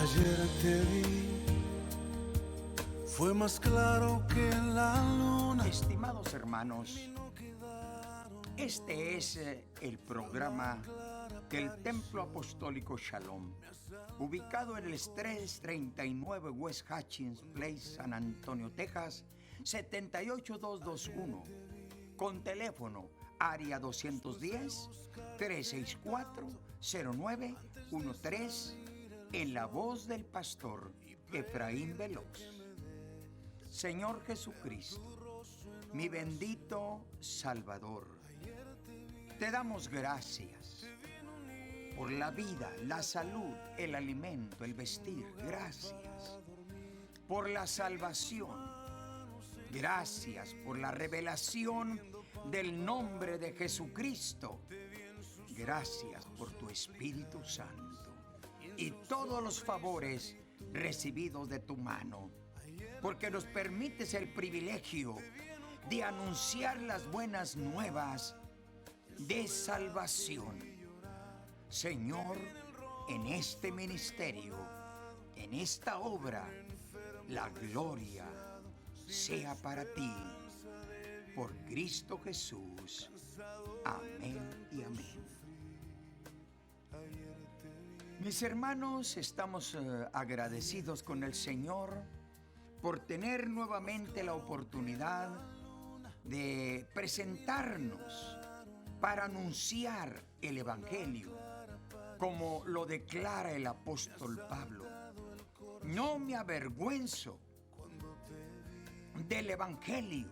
Ayer te vi, fue más claro que la luna. Estimados hermanos, este es el programa del Templo Apostólico Shalom, ubicado en el 339 West Hutchins Place, San Antonio, Texas, 78221, con teléfono área 210-364-0913, en la voz del pastor Efraín Veloz. Señor Jesucristo, mi bendito Salvador, te damos gracias por la vida, la salud, el alimento, el vestir. Gracias por la salvación. Gracias por la revelación del nombre de Jesucristo. Gracias por tu Espíritu Santo y todos los favores recibidos de tu mano, porque nos permites el privilegio de anunciar las buenas nuevas de salvación. Señor, en este ministerio, en esta obra, la gloria sea para ti, por Cristo Jesús. Amén y amén. Mis hermanos, estamos agradecidos con el Señor por tener nuevamente la oportunidad de presentarnos para anunciar el Evangelio, como lo declara el apóstol Pablo. No me avergüenzo del Evangelio,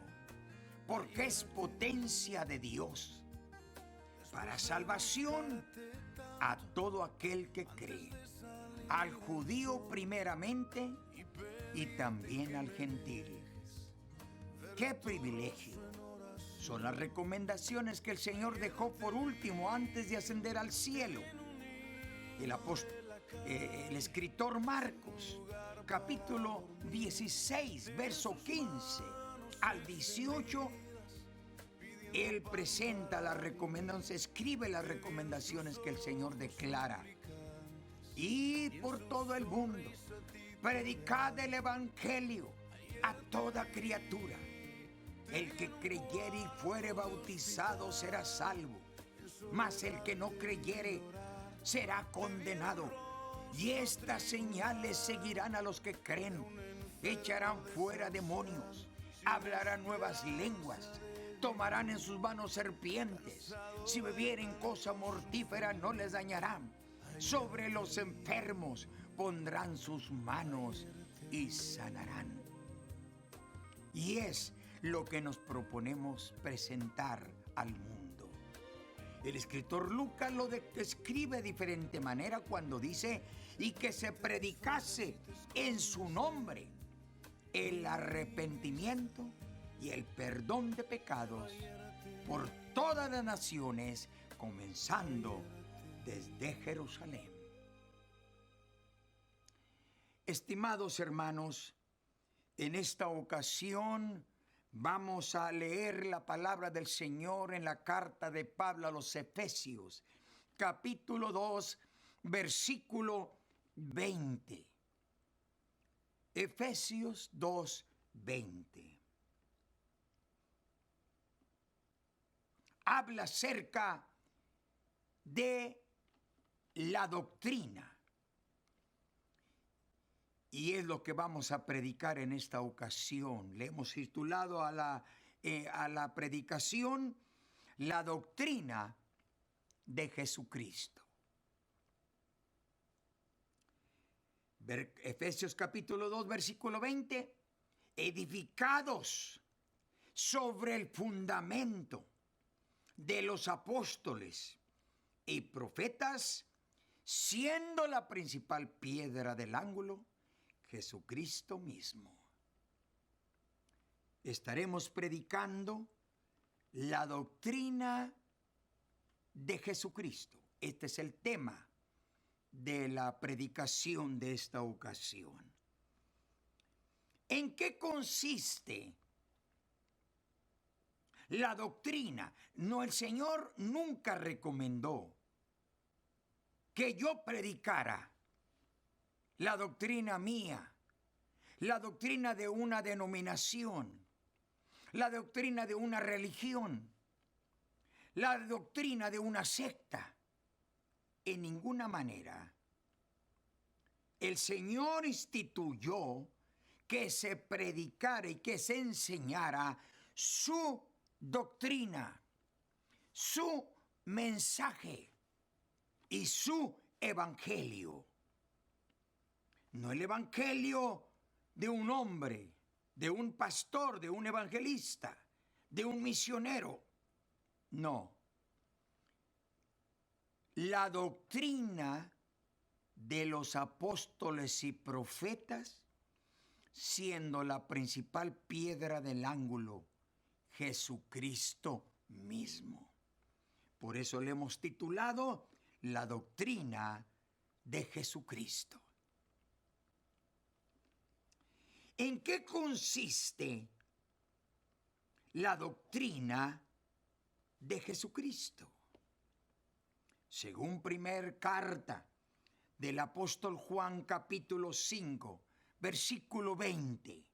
porque es potencia de Dios para salvación a todo aquel que cree, al judío primeramente y también al gentil. ¡Qué privilegio! Son las recomendaciones que el Señor dejó por último antes de ascender al cielo. El escritor Marcos, capítulo 16, verso 15 al 18, él presenta las recomendaciones, escribe las recomendaciones que el Señor declara. Y por todo el mundo, predicad el Evangelio a toda criatura. El que creyere y fuere bautizado será salvo, mas el que no creyere será condenado. Y estas señales seguirán a los que creen: echarán fuera demonios, hablarán nuevas lenguas, tomarán en sus manos serpientes, si bebieren cosa mortífera no les dañarán, sobre los enfermos pondrán sus manos y sanarán. Y es lo que nos proponemos presentar al mundo. El escritor Lucas lo describe de diferente manera cuando dice: y que se predicase en su nombre el arrepentimiento y el perdón de pecados por todas las naciones, comenzando desde Jerusalén. Estimados hermanos, en esta ocasión vamos a leer la palabra del Señor en la carta de Pablo a los Efesios, capítulo 2, versículo 20. Efesios 2, 20. Habla acerca de la doctrina. Y es lo que vamos a predicar en esta ocasión. Le hemos titulado a la predicación la doctrina de Jesucristo. Efesios capítulo 2, versículo 20. Edificados sobre el fundamento de los apóstoles y profetas, siendo la principal piedra del ángulo Jesucristo mismo. Estaremos predicando la doctrina de Jesucristo. Este es el tema de la predicación de esta ocasión. ¿En qué consiste la doctrina? No, el Señor nunca recomendó que yo predicara la doctrina mía, la doctrina de una denominación, la doctrina de una religión, la doctrina de una secta. En ninguna manera. El Señor instituyó que se predicara y que se enseñara su doctrina, su mensaje y su evangelio. No el evangelio de un hombre, de un pastor, de un evangelista, de un misionero. No. La doctrina de los apóstoles y profetas, siendo la principal piedra del ángulo Jesucristo mismo. Por eso le hemos titulado la doctrina de Jesucristo. ¿En qué consiste la doctrina de Jesucristo? Según primer carta del apóstol Juan, capítulo 5, versículo 20.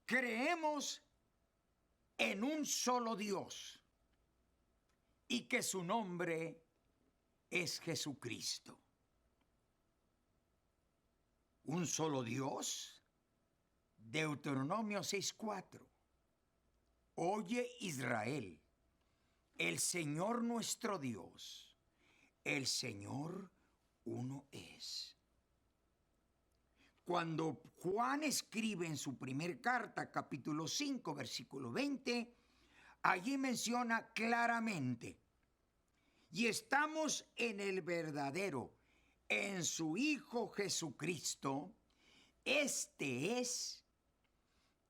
Creemos en un solo Dios y que su nombre es Jesucristo. ¿Un solo Dios? Deuteronomio 6:4. Oye, Israel, el Señor nuestro Dios, el Señor uno es. Cuando Juan escribe en su primer carta, capítulo 5, versículo 20, allí menciona claramente: y estamos en el verdadero, en su Hijo Jesucristo. Este es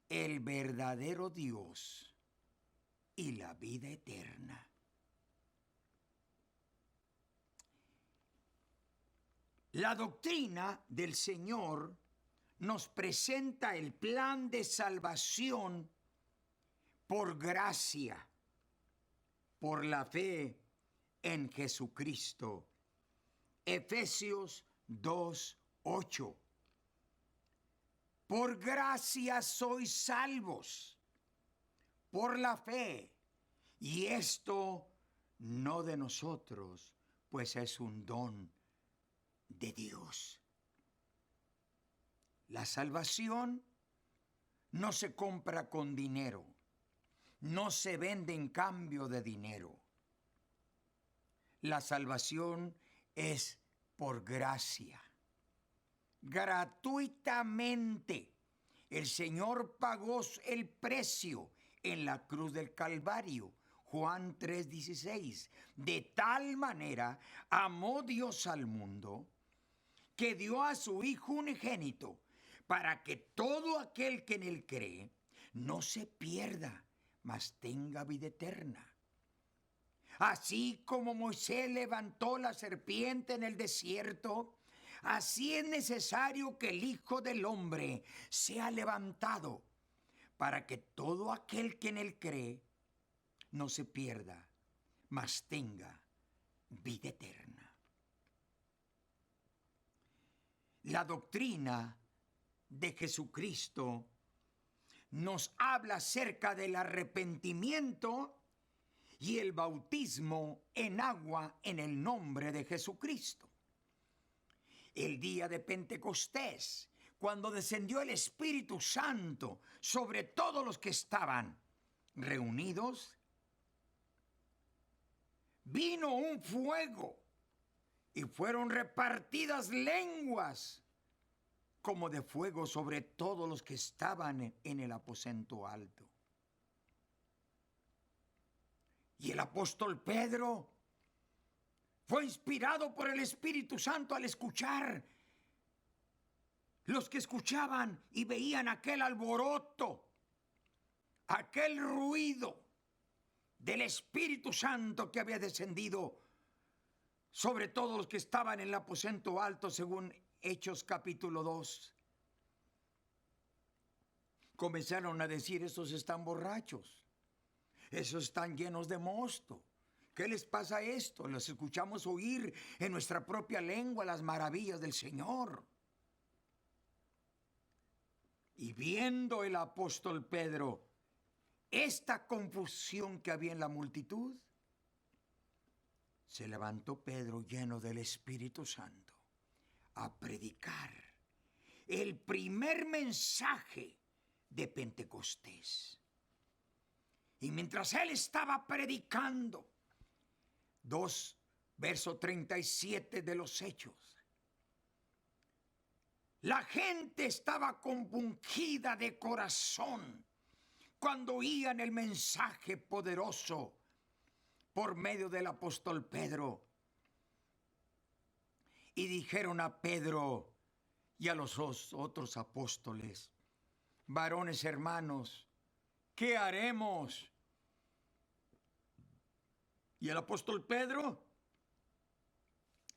el verdadero Dios y la vida eterna. La doctrina del Señor nos presenta el plan de salvación por gracia, por la fe en Jesucristo. Efesios 2:8. Por gracia sois salvos, por la fe, y esto no de nosotros, pues es un don de Dios. La salvación no se compra con dinero, no se vende en cambio de dinero. La salvación es por gracia. Gratuitamente el Señor pagó el precio en la cruz del Calvario. Juan 3:16. De tal manera amó Dios al mundo que dio a su Hijo unigénito, para que todo aquel que en él cree no se pierda, mas tenga vida eterna. Así como Moisés levantó la serpiente en el desierto, así es necesario que el Hijo del Hombre sea levantado, para que todo aquel que en él cree no se pierda, mas tenga vida eterna. La doctrina de Jesucristo nos habla acerca del arrepentimiento y el bautismo en agua en el nombre de Jesucristo. El día de Pentecostés, cuando descendió el Espíritu Santo sobre todos los que estaban reunidos, vino un fuego y fueron repartidas lenguas como de fuego sobre todos los que estaban en el aposento alto. Y el apóstol Pedro fue inspirado por el Espíritu Santo al escuchar. Los que escuchaban y veían aquel alboroto, aquel ruido del Espíritu Santo que había descendido sobre todos los que estaban en el aposento alto, según Hechos capítulo 2. Comenzaron a decir: esos están borrachos, esos están llenos de mosto, qué les pasa esto? Los escuchamos oír en nuestra propia lengua las maravillas del Señor. Y viendo el apóstol Pedro esta confusión que había en la multitud, se levantó Pedro lleno del Espíritu Santo a predicar el primer mensaje de Pentecostés. Y mientras él estaba predicando, verso 37 de los Hechos, la gente estaba compungida de corazón cuando oían el mensaje poderoso por medio del apóstol Pedro. Y dijeron a Pedro y a los otros apóstoles: varones hermanos, ¿qué haremos? Y el apóstol Pedro,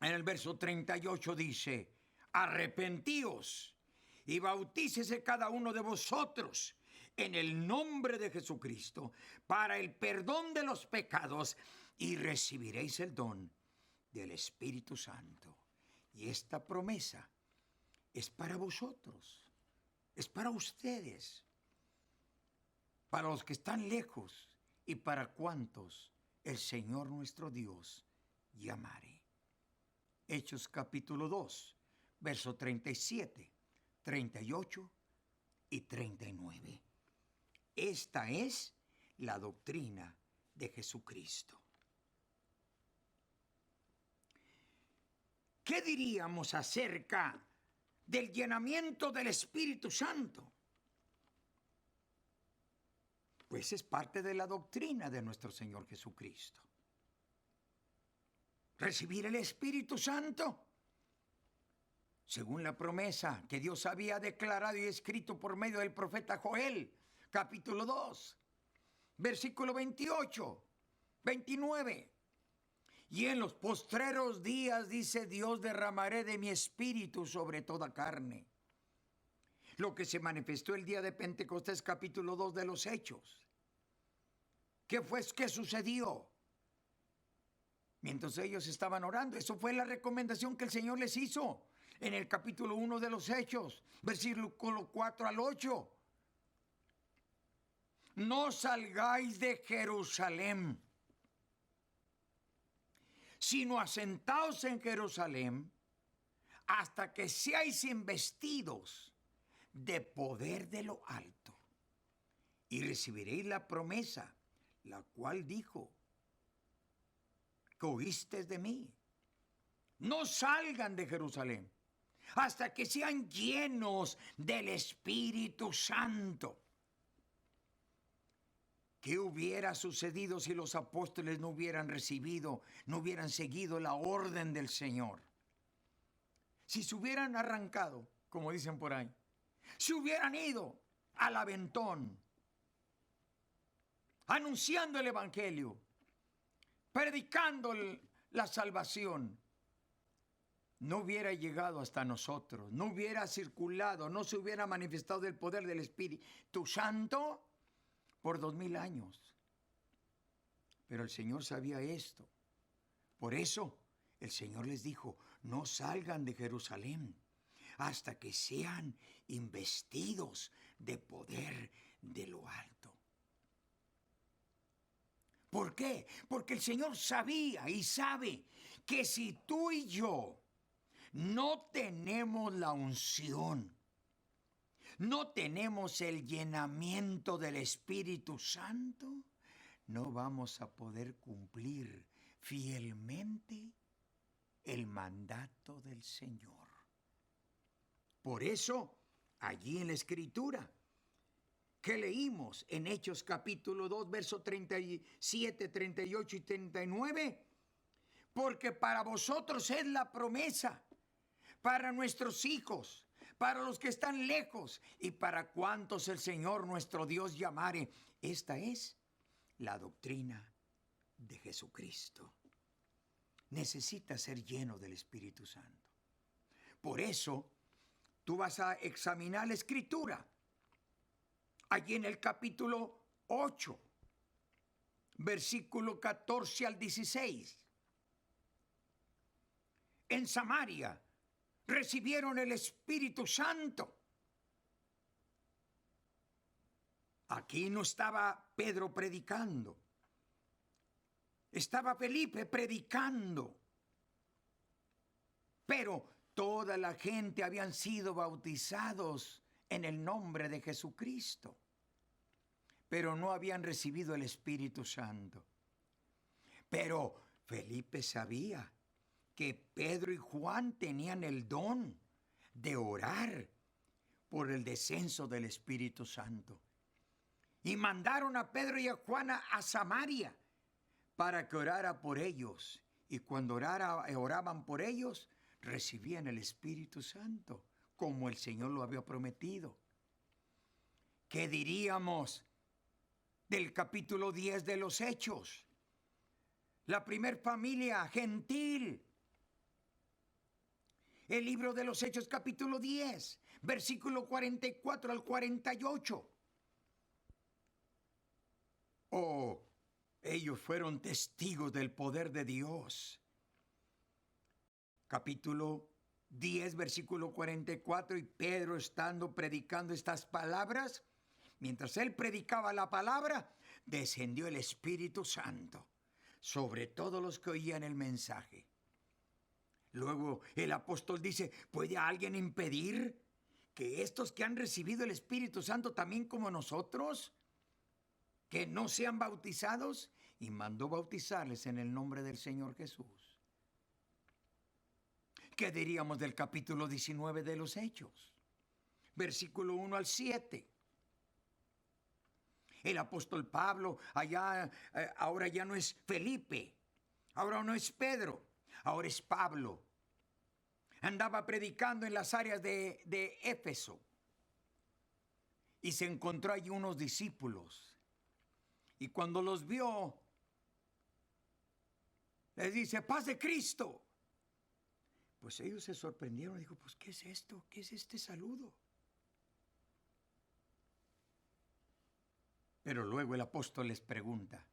en el verso 38 dice: arrepentíos y bautícese cada uno de vosotros en el nombre de Jesucristo para el perdón de los pecados, y recibiréis el don del Espíritu Santo. Y esta promesa es para vosotros, es para ustedes, para los que están lejos y para cuantos el Señor nuestro Dios llamare. Hechos capítulo 2, verso 37, 38 y 39. Esta es la doctrina de Jesucristo. ¿Qué diríamos acerca del llenamiento del Espíritu Santo? Pues es parte de la doctrina de nuestro Señor Jesucristo. Recibir el Espíritu Santo, según la promesa que Dios había declarado y escrito por medio del profeta Joel, capítulo 2, versículo 28, 29. Y en los postreros días, dice Dios, derramaré de mi espíritu sobre toda carne. Lo que se manifestó el día de Pentecostés, capítulo 2 de los Hechos. ¿Qué sucedió? Mientras ellos estaban orando, eso fue la recomendación que el Señor les hizo en el capítulo 1 de los Hechos, versículo 4 al 8. No salgáis de Jerusalén, sino asentaos en Jerusalén hasta que seáis investidos de poder de lo alto, y recibiréis la promesa, la cual dijo: que oísteis de mí. No salgan de Jerusalén hasta que sean llenos del Espíritu Santo. ¿Qué hubiera sucedido si los apóstoles no hubieran seguido la orden del Señor? Si se hubieran arrancado, como dicen por ahí, si hubieran ido al aventón, anunciando el Evangelio, predicando la salvación, no hubiera llegado hasta nosotros, no hubiera circulado, no se hubiera manifestado el poder del Espíritu Santo por 2000 años. Pero el Señor sabía esto. Por eso el Señor les dijo: no salgan de Jerusalén hasta que sean investidos de poder de lo alto. ¿Por qué? Porque el Señor sabía y sabe que si tú y yo no tenemos la unción, no tenemos el llenamiento del Espíritu Santo, no vamos a poder cumplir fielmente el mandato del Señor. Por eso, allí en la Escritura que leímos en Hechos capítulo 2, versos 37, 38 y 39, porque para vosotros es la promesa, para nuestros hijos, para los que están lejos y para cuantos el Señor nuestro Dios llamare. Esta es la doctrina de Jesucristo. Necesita ser lleno del Espíritu Santo. Por eso, tú vas a examinar la Escritura. Allí en el capítulo 8, versículo 14 al 16. En Samaria recibieron el Espíritu Santo. Aquí no estaba Pedro predicando. Estaba Felipe predicando. Pero toda la gente habían sido bautizados en el nombre de Jesucristo. Pero no habían recibido el Espíritu Santo. Pero Felipe sabía que Pedro y Juan tenían el don de orar por el descenso del Espíritu Santo. Y mandaron a Pedro y a Juan a Samaria para que orara por ellos. Y cuando oraban por ellos, recibían el Espíritu Santo, como el Señor lo había prometido. ¿Qué diríamos del capítulo 10 de los Hechos? La primer familia gentil. El libro de los Hechos, capítulo 10, versículo 44 al 48. Oh, ellos fueron testigos del poder de Dios. Capítulo 10, versículo 44, y Pedro estando predicando estas palabras, mientras él predicaba la palabra, descendió el Espíritu Santo sobre todos los que oían el mensaje. Luego el apóstol dice, ¿puede alguien impedir que estos que han recibido el Espíritu Santo también como nosotros, que no sean bautizados? Y mandó bautizarles en el nombre del Señor Jesús. ¿Qué diríamos del capítulo 19 de los Hechos? Versículo 1 al 7. El apóstol Pablo ahora ya no es Felipe, ahora no es Pedro, ahora es Pablo. Andaba predicando en las áreas de Éfeso y se encontró allí unos discípulos. Y cuando los vio, les dice, paz de Cristo. Pues ellos se sorprendieron y dijo, pues ¿qué es esto? ¿Qué es este saludo? Pero luego el apóstol les pregunta,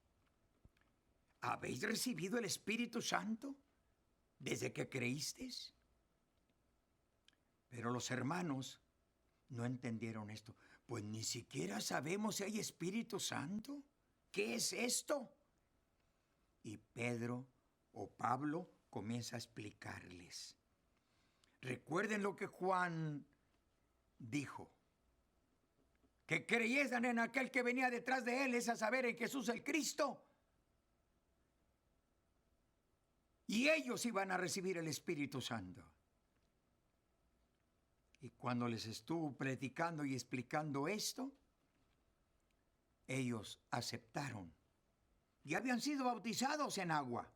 ¿habéis recibido el Espíritu Santo desde que creísteis? Pero los hermanos no entendieron esto. Pues ni siquiera sabemos si hay Espíritu Santo. ¿Qué es esto? Y Pedro o Pablo comienza a explicarles. Recuerden lo que Juan dijo. Que creyesen en aquel que venía detrás de él, es a saber, en Jesús el Cristo. Y ellos iban a recibir el Espíritu Santo. Y cuando les estuvo predicando y explicando esto, ellos aceptaron. Y habían sido bautizados en agua.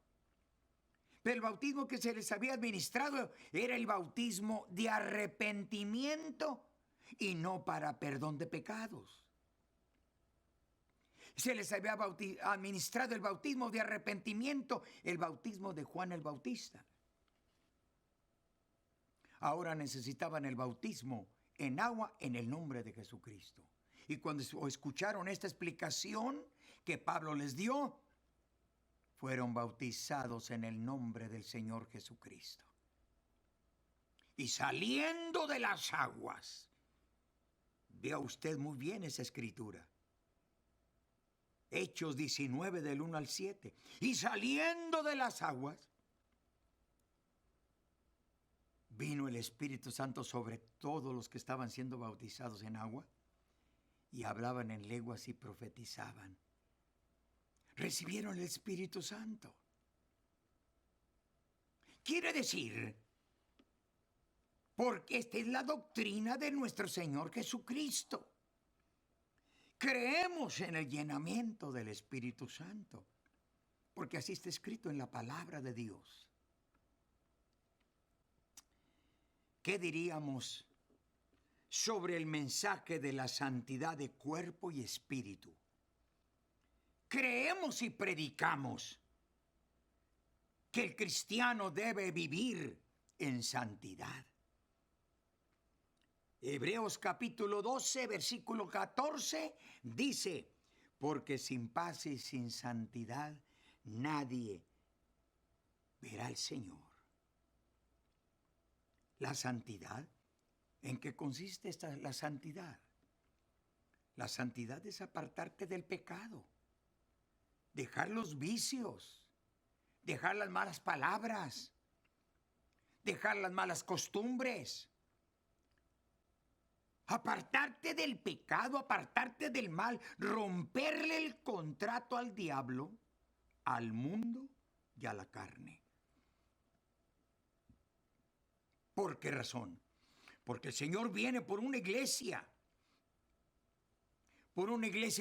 Pero el bautismo que se les había administrado era el bautismo de arrepentimiento y no para perdón de pecados. Se les había administrado el bautismo de arrepentimiento, el bautismo de Juan el Bautista. Ahora necesitaban el bautismo en agua en el nombre de Jesucristo. Y cuando escucharon esta explicación que Pablo les dio, fueron bautizados en el nombre del Señor Jesucristo. Y saliendo de las aguas, vea usted muy bien esa escritura. Hechos 19 del 1 al 7. Y saliendo de las aguas, vino el Espíritu Santo sobre todos los que estaban siendo bautizados en agua y hablaban en lenguas y profetizaban. Recibieron el Espíritu Santo. Quiere decir, porque esta es la doctrina de nuestro Señor Jesucristo. Creemos en el llenamiento del Espíritu Santo, porque así está escrito en la palabra de Dios. ¿Qué diríamos sobre el mensaje de la santidad de cuerpo y espíritu? Creemos y predicamos que el cristiano debe vivir en santidad. Hebreos capítulo 12, versículo 14 dice, porque sin paz y sin santidad nadie verá al Señor. La santidad, ¿en qué consiste la santidad? La santidad es apartarte del pecado, dejar los vicios, dejar las malas palabras, dejar las malas costumbres, apartarte del pecado, apartarte del mal, romperle el contrato al diablo, al mundo y a la carne. ¿Por qué razón? Porque el Señor viene por una iglesia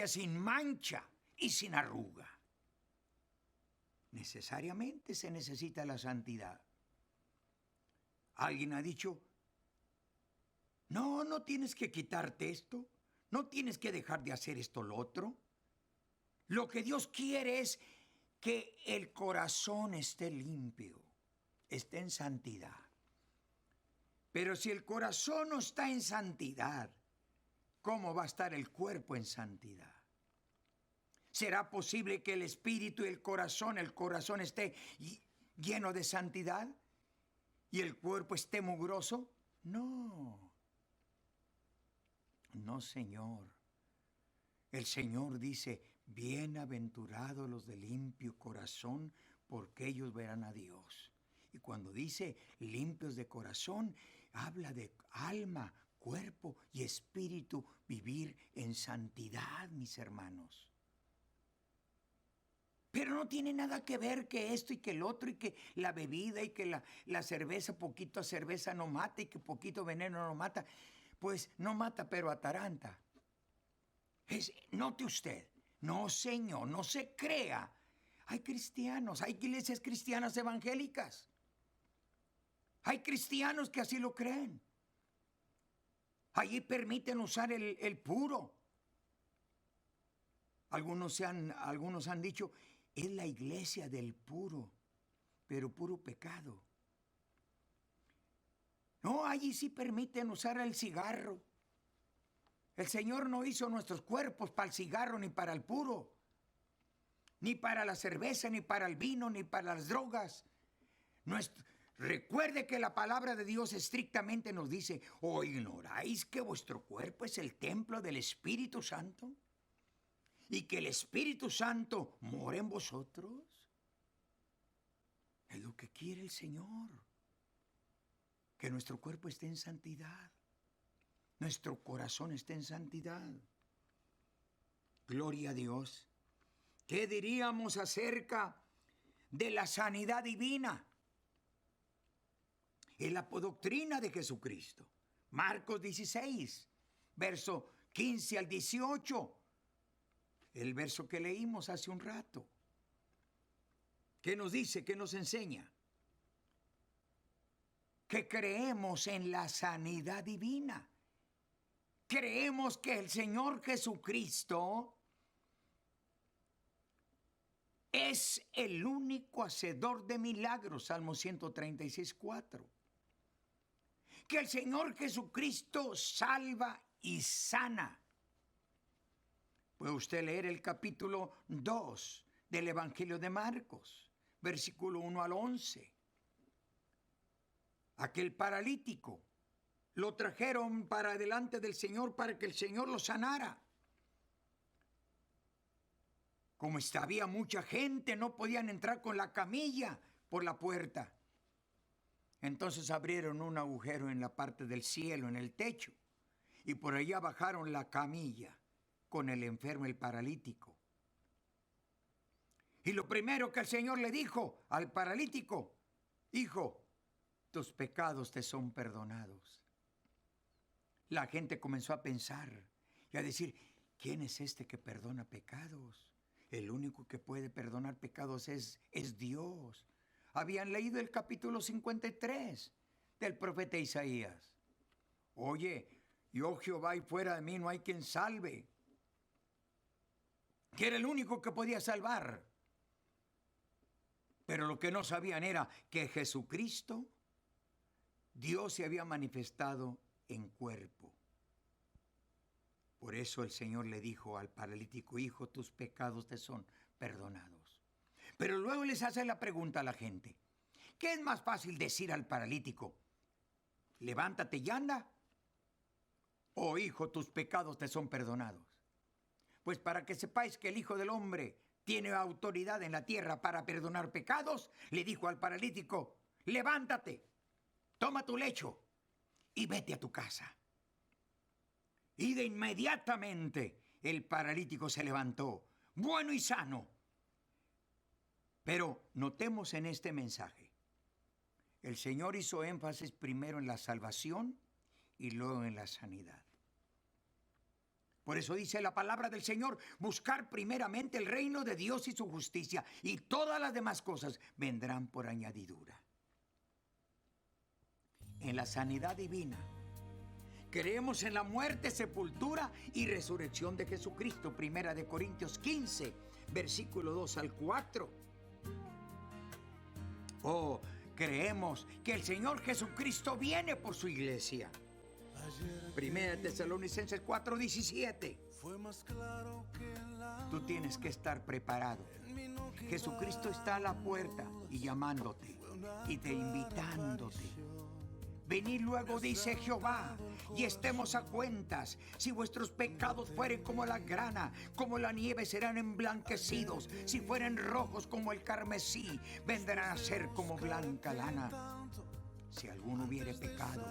sin mancha y sin arruga. Necesariamente se necesita la santidad. Alguien ha dicho, no tienes que quitarte esto, no tienes que dejar de hacer esto lo otro. Lo que Dios quiere es que el corazón esté limpio, esté en santidad. Pero si el corazón no está en santidad, ¿cómo va a estar el cuerpo en santidad? ¿Será posible que el espíritu y el corazón esté lleno de santidad y el cuerpo esté mugroso? No, Señor. El Señor dice, bienaventurados los de limpio corazón, porque ellos verán a Dios. Y cuando dice limpios de corazón, habla de alma, cuerpo y espíritu, vivir en santidad, mis hermanos. Pero no tiene nada que ver que esto y que el otro y que la bebida y que la cerveza, poquito cerveza no mata y que poquito veneno no mata. Pues no mata, pero ataranta. Note usted, no señor, no se crea. Hay cristianos, hay iglesias cristianas evangélicas. Hay cristianos que así lo creen. Allí permiten usar el puro. Algunos han dicho, es la iglesia del puro, pero puro pecado. No, allí sí permiten usar el cigarro. El Señor no hizo nuestros cuerpos para el cigarro ni para el puro, ni para la cerveza, ni para el vino, ni para las drogas. Recuerde que la palabra de Dios estrictamente nos dice, ¿o ignoráis que vuestro cuerpo es el templo del Espíritu Santo? ¿Y que el Espíritu Santo mora en vosotros? Es lo que quiere el Señor. Que nuestro cuerpo esté en santidad. Nuestro corazón esté en santidad. Gloria a Dios. ¿Qué diríamos acerca de la sanidad divina? Es la doctrina de Jesucristo. Marcos 16, verso 15 al 18. El verso que leímos hace un rato. ¿Qué nos dice? ¿Qué nos enseña? Que creemos en la sanidad divina. Creemos que el Señor Jesucristo es el único hacedor de milagros. Salmo 136, 4. Que el Señor Jesucristo salva y sana. Puede usted leer el capítulo 2 del Evangelio de Marcos, versículo 1 al 11. Aquel paralítico lo trajeron para delante del Señor para que el Señor lo sanara. Como había mucha gente, no podían entrar con la camilla por la puerta. Entonces abrieron un agujero en la parte del cielo, en el techo, y por allá bajaron la camilla con el enfermo, el paralítico. Y lo primero que el Señor le dijo al paralítico, hijo, tus pecados te son perdonados. La gente comenzó a pensar y a decir, ¿quién es este que perdona pecados? El único que puede perdonar pecados es Dios. Habían leído el capítulo 53 del profeta Isaías. Oye, yo Jehová y fuera de mí no hay quien salve. Que era el único que podía salvar. Pero lo que no sabían era que Jesucristo, Dios se había manifestado en cuerpo. Por eso el Señor le dijo al paralítico: hijo, tus pecados te son perdonados. Pero luego les hace la pregunta a la gente: ¿qué es más fácil decir al paralítico? Levántate y anda. O hijo, tus pecados te son perdonados. Pues para que sepáis que el Hijo del Hombre tiene autoridad en la tierra para perdonar pecados, le dijo al paralítico: levántate, toma tu lecho y vete a tu casa. Y de inmediatamente el paralítico se levantó, bueno y sano. Pero notemos en este mensaje, el Señor hizo énfasis primero en la salvación y luego en la sanidad. Por eso dice la palabra del Señor: buscar primeramente el reino de Dios y su justicia, y todas las demás cosas vendrán por añadidura. En la sanidad divina creemos en la muerte, sepultura y resurrección de Jesucristo. Primera de Corintios 15, versículo 2 al 4. Creemos que el Señor Jesucristo viene por su iglesia. Primera de Tesalonicenses 4:17. Tú tienes que estar preparado. Jesucristo está a la puerta y llamándote y te invitándote. Venid luego, dice Jehová, y estemos a cuentas. Si vuestros pecados fueren como la grana, como la nieve serán emblanquecidos. Si fueren rojos como el carmesí, vendrán a ser como blanca lana. Si alguno hubiere pecado,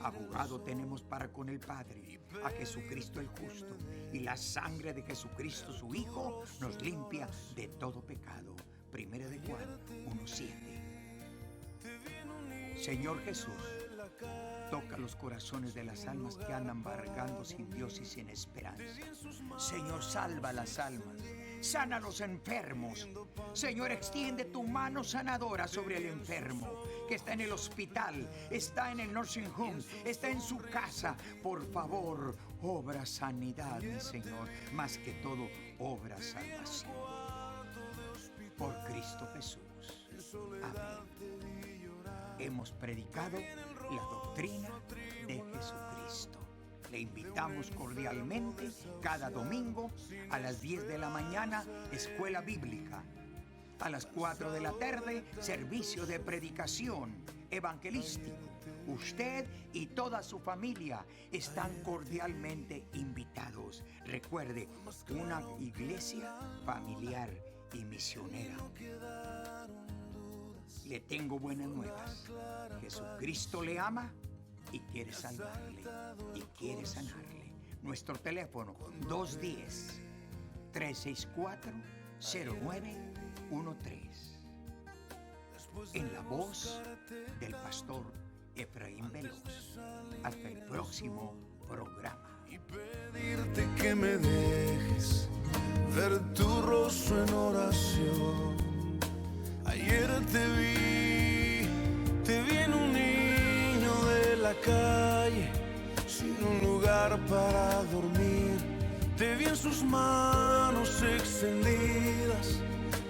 abogado tenemos para con el Padre, a Jesucristo el justo, y la sangre de Jesucristo su Hijo nos limpia de todo pecado. Primera de Juan 1:7. Señor Jesús, toca los corazones de las almas que andan vagando sin Dios y sin esperanza. Señor, salva las almas, sana a los enfermos. Señor, extiende tu mano sanadora sobre el enfermo que está en el hospital, está en el nursing home, está en su casa. Por favor, obra sanidad, mi Señor, más que todo, obra salvación. Por Cristo Jesús. Amén. Hemos predicado la doctrina de Jesucristo. Le invitamos cordialmente cada domingo a las 10 de la mañana, escuela bíblica. A las 4 de la tarde, servicio de predicación evangelístico. Usted y toda su familia están cordialmente invitados. Recuerde, una iglesia familiar y misionera. Le tengo buenas nuevas. Jesucristo le ama y quiere salvarle y quiere sanarle. Nuestro teléfono 210-364-0913. En la voz del pastor Efraín Veloz. Hasta el próximo programa. Y pedirte que me dejes ver tu rostro en oración. Ayer te vi en un niño de la calle, sin un lugar para dormir. Te vi en sus manos extendidas,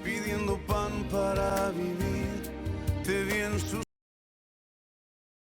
pidiendo pan para vivir. Te vi en sus